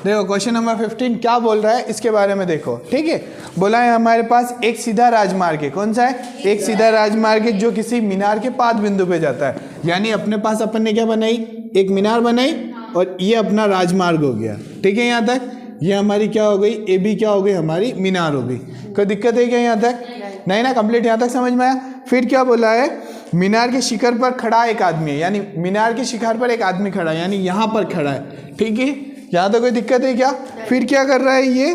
देखो question number 15 क्या बोल रहा है इसके बारे में देखो, ठीक है। बोला है हमारे पास एक सीधा राजमार्ग है, कौन सा है, एक सीधा राजमार्ग है जो किसी मीनार के पाद बिंदु पे जाता है। यानी अपने पास अपन ने क्या बनाई, एक मीनार बनाई और ये अपना राजमार्ग हो गया, ठीक है। यहाँ तक ये हमारी क्या हो गई, ए बी क्या हो गई, हमारी मीनार हो गई। कोई दिक्कत है क्या यहाँ तक, नहीं ना, कंप्लीट यहाँ तक समझ में आया। फिर क्या बोला है, मीनार के शिखर पर खड़ा एक आदमी है, यानी मीनार के शिखर पर एक आदमी खड़ा है, यानी यहाँ पर खड़ा है, ठीक है। यहाँ तो कोई दिक्कत है क्या। फिर क्या कर रहा है, ये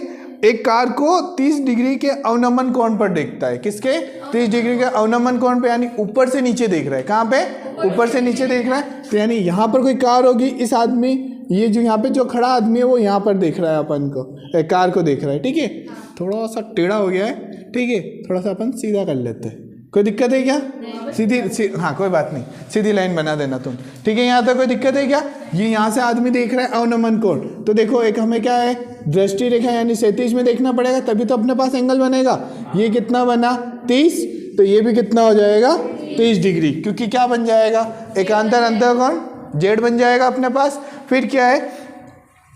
एक कार को 30 डिग्री के अवनमन कोण पर देखता है, किसके, 30 डिग्री के अवनमन कोण पे, यानी ऊपर से नीचे देख रहा है। कहाँ पे, ऊपर से नीचे देख रहा है। तो यानी यहाँ पर कोई कार होगी, इस आदमी, ये जो यहाँ पे जो खड़ा आदमी है वो यहाँ पर देख रहा है, अपन को कार को देख रहा है, ठीक है। थोड़ा सा टेढ़ा हो गया है, ठीक है, थोड़ा सा अपन सीधा कर लेते हैं। कोई दिक्कत है क्या, हाँ कोई बात नहीं, सीधी लाइन बना देना तुम, ठीक है। यहाँ तक कोई दिक्कत है क्या। ये यहाँ से आदमी देख रहा है अवनमन कोण, तो देखो एक हमें क्या है, दृष्टि रेखा यानी 37 में देखना पड़ेगा, तभी तो अपने पास एंगल बनेगा। ये कितना बना 30, तो ये भी कितना हो जाएगा 30 डिग्री, क्योंकि क्या बन जाएगा, एकांतर अंतःकोण जेड बन जाएगा अपने पास। फिर क्या है,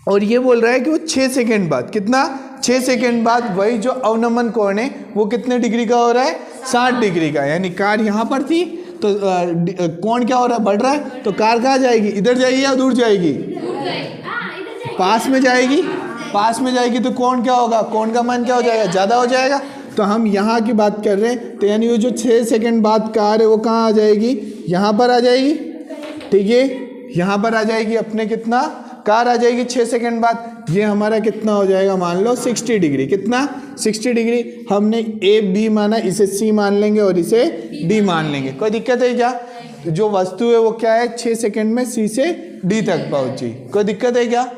और ये बोल रहा है कि वो 6 सेकेंड बाद, कितना, 6 सेकेंड बाद वही जो अवनमन कोण है वो कितने डिग्री का हो रहा है, 60 डिग्री का। यानी कार यहाँ पर थी तो कोण क्या हो रहा है, बढ़ रहा है, तो कार कहाँ जाएगी, इधर जाएगी या दूर जाएगी, पास में जाएगी, पास में जाएगी, तो कोण क्या होगा, कोण का मान क्या हो जाएगा, ज़्यादा हो जाएगा। तो हम यहाँ की बात कर रहे हैं, तो यानी वो जो 6 सेकेंड बाद कार है वो कहाँ आ जाएगी, यहाँ पर आ जाएगी, ठीक है, यहाँ पर आ जाएगी अपने, कितना, कार आ जाएगी 6 सेकंड बाद। ये हमारा कितना हो जाएगा, मान लो 60 डिग्री, कितना, 60 डिग्री। हमने ए बी माना, इसे सी मान लेंगे और इसे डी मान लेंगे। कोई दिक्कत है क्या, जो वस्तु है वो क्या है, 6 सेकंड में सी से डी तक पहुंची। कोई दिक्कत है क्या,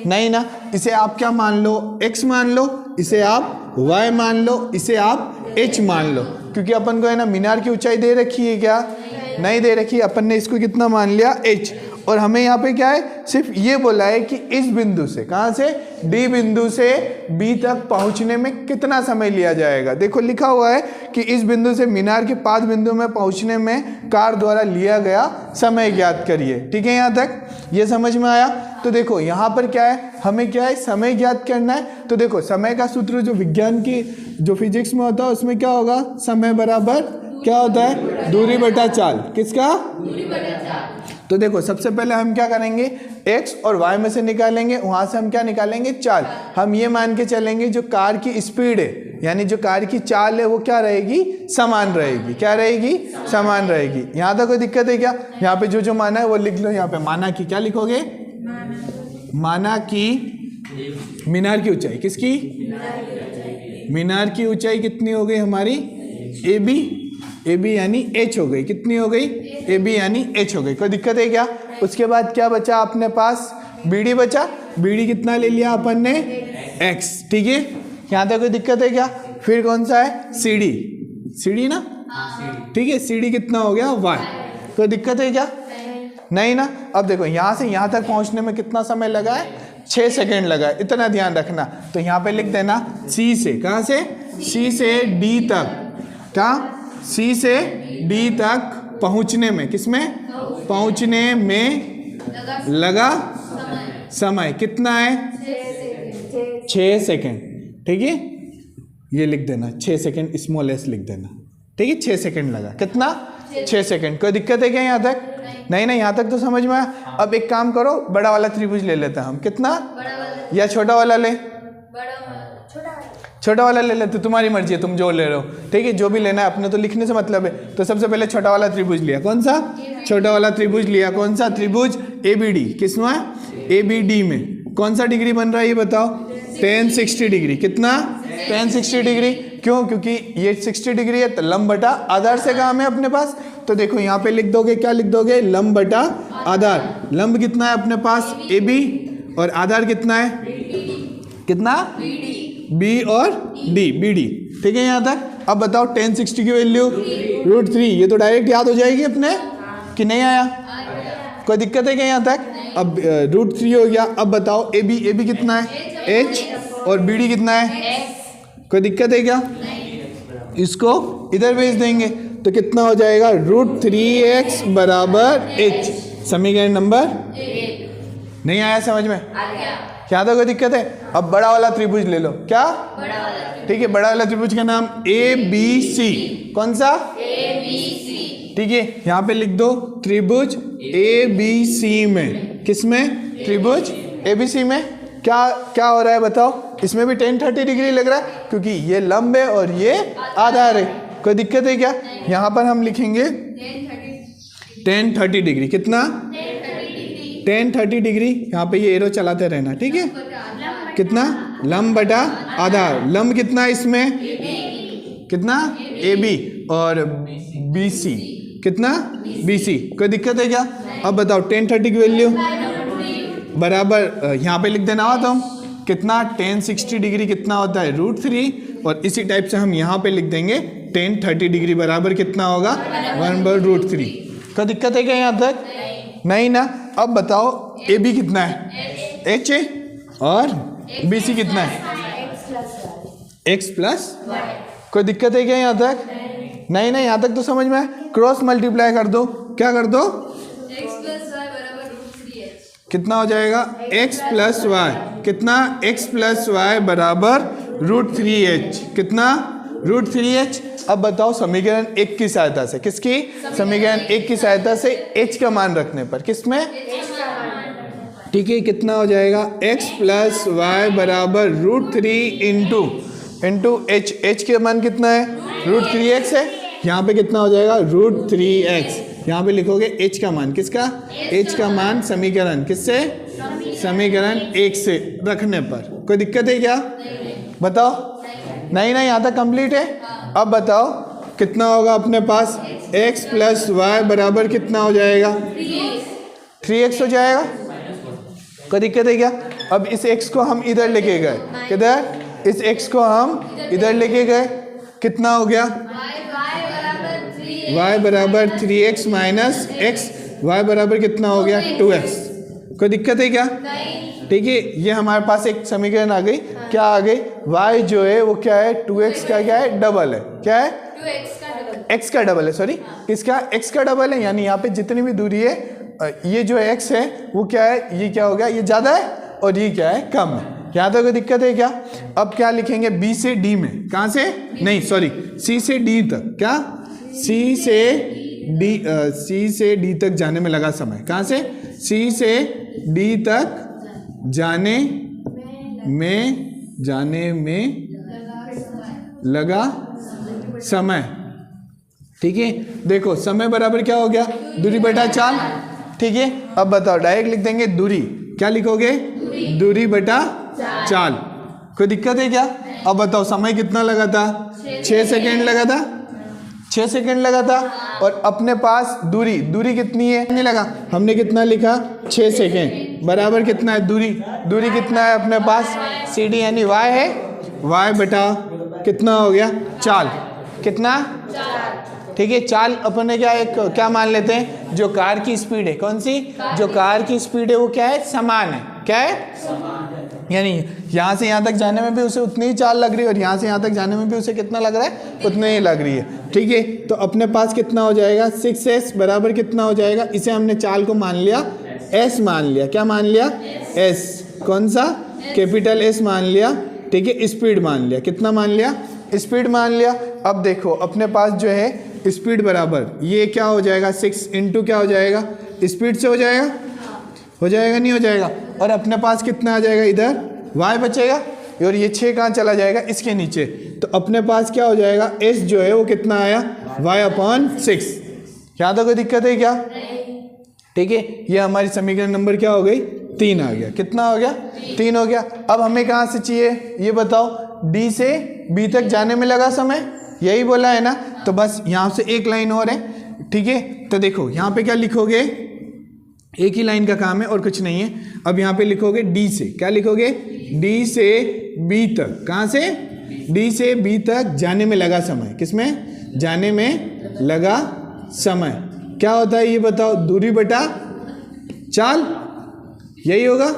नहीं ना। इसे आप क्या मान लो, x मान लो, इसे आप y मान लो, इसे आप h मान लो, क्योंकि अपन को है ना मीनार की ऊंचाई दे रखी है क्या, नहीं दे रखी। अपन ने इसको कितना मान लिया, h। और हमें यहाँ पे क्या है, सिर्फ ये बोला है कि इस बिंदु से, कहाँ से, डी बिंदु से बी तक पहुँचने में कितना समय लिया जाएगा। देखो लिखा हुआ है कि इस बिंदु से मीनार के पाद बिंदु में पहुँचने में कार द्वारा लिया गया समय ज्ञात करिए, ठीक है। यहाँ तक ये समझ में आया। तो देखो यहाँ पर क्या है, हमें क्या है, समय ज्ञात करना है। तो देखो समय का सूत्र जो विज्ञान की, जो फिजिक्स में होता है उसमें क्या होगा, समय बराबर क्या होता है, दूरी बटा चाल, किसका, दूरी बटा चाल। तो देखो सबसे पहले हम क्या करेंगे, x और y में से निकालेंगे, वहाँ से हम क्या निकालेंगे, चाल। हम ये मान के चलेंगे जो कार की स्पीड है, यानी जो कार की चाल है वो क्या रहेगी, समान रहेगी, क्या रहेगी, समान रहेगी। यहाँ तक कोई दिक्कत है क्या। यहाँ पे जो जो माना है वो लिख लो। यहाँ पे माना की क्या लिखोगे, माना की मीनार की ऊंचाई, किसकी, मीनार की ऊंचाई कितनी हो गई हमारी, ए बी यानी h हो गई, कितनी हो गई, ए बी यानी h हो गई। कोई दिक्कत है क्या। उसके बाद क्या बचा अपने पास, बी डी बचा, बी डी कितना ले लिया अपन ने, x, ठीक है। यहाँ तक कोई दिक्कत है क्या। फिर कौन सा है, सी डी ना, ठीक है, सी डी कितना हो गया, y। कोई दिक्कत है क्या, नहीं ना। अब देखो यहाँ से यहाँ तक पहुँचने में कितना समय लगा है, 6 सेकेंड लगा है, इतना ध्यान रखना। तो यहाँ पे लिख देना सी से, कहाँ से, सी से डी तक, क्या, सी से डी तक पहुंचने में, किसमें, पहुंचने में लगा समय कितना है, 6 सेकेंड, ठीक है। ये लिख देना 6 सेकेंड, स्मॉल एस लिख देना, ठीक है। 6 सेकेंड लगा, कितना, 6 सेकेंड। कोई दिक्कत है क्या यहाँ तक, नहीं नहीं, यहाँ तक तो समझ में आया। अब एक काम करो, बड़ा वाला त्रिभुज ले लेते हैं हम, कितना, या छोटा वाला ले, छोटा वाला ले लेते, तुम्हारी मर्जी है, तुम जो ले रहे हो, ठीक है। जो भी लेना है, अपने तो लिखने से मतलब है। तो सबसे पहले छोटा वाला त्रिभुज लिया, कौन सा, छोटा वाला त्रिभुज लिया, कौन सा त्रिभुज, ए बी डी, किसमें, ए बी डी में कौन सा डिग्री बन रहा है ये बताओ, tan 60 डिग्री, कितना, tan 60 डिग्री। क्यों, क्योंकि ये 60 डिग्री है, तो लंब बटा आधार से काम है अपने पास। तो देखो यहाँ पे लिख दोगे, क्या लिख दोगे, लंब बटा आधार। लंब कितना है अपने पास, ए बी, और आधार कितना है, कितना, बी और डी, बी डी, ठीक है यहाँ तक। अब बताओ tan 60 की वैल्यू √3, ये तो डायरेक्ट याद हो जाएगी अपने, कि नहीं आया, कोई दिक्कत है क्या यहाँ तक। अब √3 हो गया। अब बताओ ए बी कितना है, h, और बी डी कितना है, कोई दिक्कत है क्या। इसको इधर भेज देंगे तो कितना हो जाएगा, √3x बराबर h। समीकरण नंबर 1। नहीं आया समझ में, यहाँ तक कोई दिक्कत है? अब बड़ा वाला त्रिभुज ले लो, क्या? ठीक है, बड़ा वाला त्रिभुज का नाम ABC। कौन सा? ABC। ठीक है, यहाँ पे लिख दो त्रिभुज ABC में। किसमें? त्रिभुज ABC में क्या क्या हो रहा है बताओ? इसमें भी 10-30 डिग्री लग रहा है क्योंकि ये लंब है और ये आधार है। कोई दिक्कत है क्या? यहाँ पर हम लिखेंगे 10-30 डिग्री। कितना? 10-30 डिग्री। यहाँ पे ये एरो चलाते रहना, ठीक है? कितना? लंब बटा आधार। लंब कितना इसमें? कितना? AB और BC कितना? BC। कोई दिक्कत है क्या? अब बताओ 10-30 की वैल्यू बराबर यहाँ पे लिख देना हो तुम। कितना? 10-60 डिग्री कितना होता है? √3। और इसी टाइप से हम यहाँ पे लिख देंगे 10-30 डिग्री बराबर कितना होगा? 1/√3। कोई दिक्कत है क्या यहाँ तक? नहीं ना। अब बताओ AB कितना है? H है और BC कितना है? X plus. कोई दिक्कत है क्या यहाँ तक? नहीं नहीं, यहाँ तक तो समझ में आए। क्रॉस मल्टीप्लाई कर दो। क्या कर दो? कितना हो जाएगा? x plus y. कितना? x प्लस वाई बराबर √3h। कितना? √3h। अब बताओ समीकरण 1 की सहायता से, किसकी? समीकरण 1 की सहायता से h का मान रखने पर, किसमें? ठीक है, कितना हो जाएगा? x प्लस वाई बराबर √3 इंटू h। h का मान कितना है? √3x है। यहाँ पे कितना हो जाएगा? √3x। यहाँ पे लिखोगे h का मान। किसका? h का मान समीकरण किससे? समीकरण 1 से रखने पर। कोई दिक्कत है क्या? बताओ। नहीं नहीं, यहाँ तक कंप्लीट है। अब बताओ कितना होगा अपने पास? x प्लस वाई बराबर कितना हो जाएगा? 3x हो जाएगा। कोई दिक्कत है क्या? अब इस x को हम इधर लेके गए। किधर? इस x को हम इधर लेके गए। कितना हो गया? y बराबर 3x माइनस x। y बराबर कितना हो गया? 2x। कोई दिक्कत है क्या? ठीक है, ये हमारे पास एक समीकरण आ गई। क्या आ गई? y जो है वो क्या है? 2x का क्या है? डबल है। क्या है? 2x का डबल है। सॉरी, किसका? x का डबल है। यानी यहाँ पे जितनी भी दूरी है, ये जो x है वो क्या है? ये क्या हो गया? ये ज़्यादा है और ये क्या है? कम है। यहाँ तक कोई दिक्कत है क्या? अब क्या लिखेंगे? B से D में। कहाँ से? नहीं सॉरी, C से D तक। क्या? C से D तक जाने में लगा समय। कहाँ से? C से D तक जाने में लगा समय। ठीक है, देखो समय बराबर क्या हो गया? दूरी बटा चाल। ठीक है, अब बताओ डायरेक्ट लिख देंगे दूरी। क्या लिखोगे? दूरी बटा चाल। कोई दिक्कत है क्या? अब बताओ समय कितना लगा था? 6 सेकेंड लगा था। 6 सेकेंड लगा था। और अपने पास दूरी कितनी है? नहीं लगा, हमने कितना लिखा? 6 सेकेंड बराबर कितना है? दूरी कितना है अपने पास? CD यानी y है। y बटा कितना हो गया? चाल। कितना? ठीक है, चाल अपने क्या मान लेते हैं? जो कार की स्पीड है। कौन सी? जो कार की स्पीड है वो क्या है? समान है। क्या है? यानी यहाँ से यहाँ तक जाने में भी उसे उतनी ही चाल लग रही है और यहाँ से यहाँ तक जाने में भी उसे कितना लग रहा है? उतने ही लग रही है। ठीक है, तो अपने पास कितना हो जाएगा? 6s बराबर कितना हो जाएगा? इसे हमने चाल को मान लिया s मान लिया। क्या मान लिया? s। कौन सा? कैपिटल S मान लिया। ठीक है, स्पीड मान लिया। कितना मान लिया? स्पीड मान लिया। अब देखो अपने पास जो है स्पीड बराबर ये क्या हो जाएगा? 6 इंटू क्या हो जाएगा? स्पीड से हो जाएगा। हो जाएगा नहीं हो जाएगा? और अपने पास कितना आ जाएगा? इधर y बचेगा और ये 6 कहाँ चला जाएगा? इसके नीचे। तो अपने पास क्या हो जाएगा? s जो है वो कितना आया? y/6। यहाँ तो कोई दिक्कत है क्या? ठीक है, ये हमारी समीकरण नंबर क्या हो गई? 3 आ गया। कितना हो गया? 3 हो गया। अब हमें कहाँ से चाहिए ये बताओ? D से B तक जाने में लगा समय, यही बोला है ना? तो बस यहाँ से एक लाइन और है। ठीक है, तो देखो यहाँ पे क्या लिखोगे? एक ही लाइन का काम है और कुछ नहीं है। अब यहाँ पे लिखोगे D से। क्या लिखोगे? D से B तक। कहाँ से? D से B तक जाने में लगा समय। किसमें? जाने में लगा समय। क्या होता है ये बताओ? दूरी बटा चाल। यही होगा,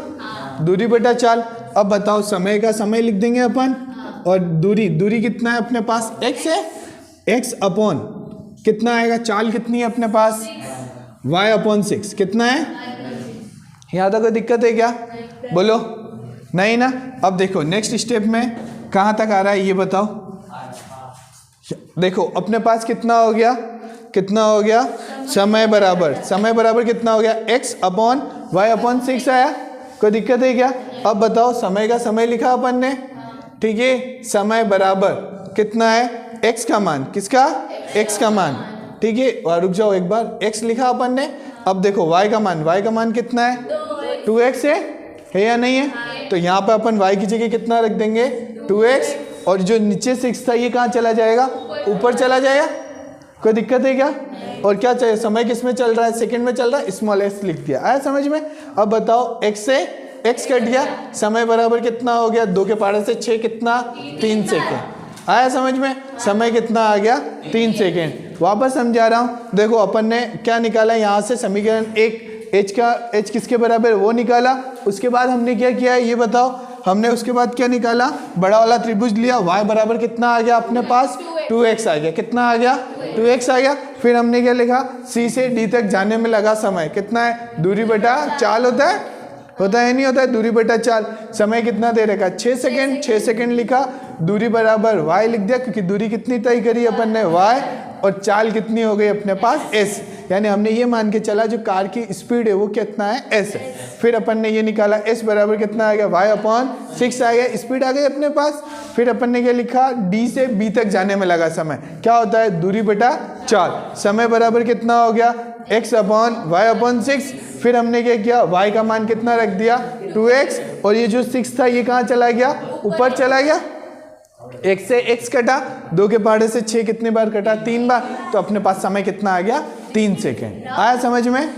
दूरी बटा चाल। अब बताओ समय का समय लिख देंगे अपन और दूरी कितना है अपने पास? x है। x अपॉन कितना आएगा? चाल कितनी है अपने पास? y/6। कितना है? यहाँ तक कोई दिक्कत है क्या? बोलो। नहीं ना। अब देखो नेक्स्ट स्टेप में कहाँ तक आ रहा है ये बताओ। देखो अपने पास कितना हो गया, कितना हो गया, समय बराबर, समय बराबर कितना हो गया, x अपॉन वाई अपॉन 6 आया। कोई दिक्कत है क्या? अब बताओ समय का समय लिखा अपन ने, ठीक है, समय बराबर कितना है, x का मान, किसका, x का मान, ठीक है। और रुक जाओ एक बार, x लिखा अपन ने। अब देखो y का मान, y का मान कितना है, 2x है या नहीं है? तो यहाँ पे अपन y की जगह कितना रख देंगे, 2x, और जो नीचे 6 था ये कहाँ चला जाएगा, ऊपर चला जाएगा। कोई दिक्कत है क्या? और क्या चाहिए, समय किस में चल रहा है, सेकंड में चल रहा है, स्मॉल s लिख दिया, आया समझ में। अब बताओ x से x कट गया, समय बराबर कितना हो गया, 2 के पारे से 6 कितना, 3 सेकेंड, आया समझ में। समय कितना आ गया, 3 सेकेंड। वापस समझा रहा हूँ, देखो अपन ने क्या निकाला यहाँ से, समीकरण 1 h का, h किसके बराबर वो निकाला। उसके बाद हमने क्या किया है ये बताओ, हमने उसके बाद क्या निकाला, बड़ा वाला त्रिभुज लिया, y बराबर कितना आ गया अपने पास, 2x आ गया, कितना आ गया, 2x आ गया। फिर हमने क्या लिखा, c से d तक जाने में लगा समय कितना है, दूरी बटा चाल होता है नहीं होता है, दूरी बटा चाल। समय कितना दे रखा, 6 सेकेंड, 6 सेकेंड लिखा, दूरी बराबर y लिख दिया, क्योंकि दूरी कितनी तय करी अपन ने, y, और चाल कितनी हो गई अपने पास, s। यानी हमने ये मान के चला जो कार की स्पीड है वो कितना है, s है। फिर अपन ने ये निकाला, s बराबर कितना आ गया, y अपॉन 6 आ गया, स्पीड आ गई अपने पास। फिर अपन ने क्या लिखा, d से b तक जाने में लगा समय, क्या होता है, दूरी बटा चाल। समय बराबर कितना हो गया, x अपॉन y अपॉन 6। फिर हमने क्या किया, y का मान कितना रख दिया, 2x, और ये जो 6 था ये कहाँ चला गया, ऊपर चला गया। x से x कटा, 2 के पहाड़े से 6 कितने बार कटा, 3 बार। तो अपने पास समय कितना आ गया, 3 सेकेंड, आया समझ में।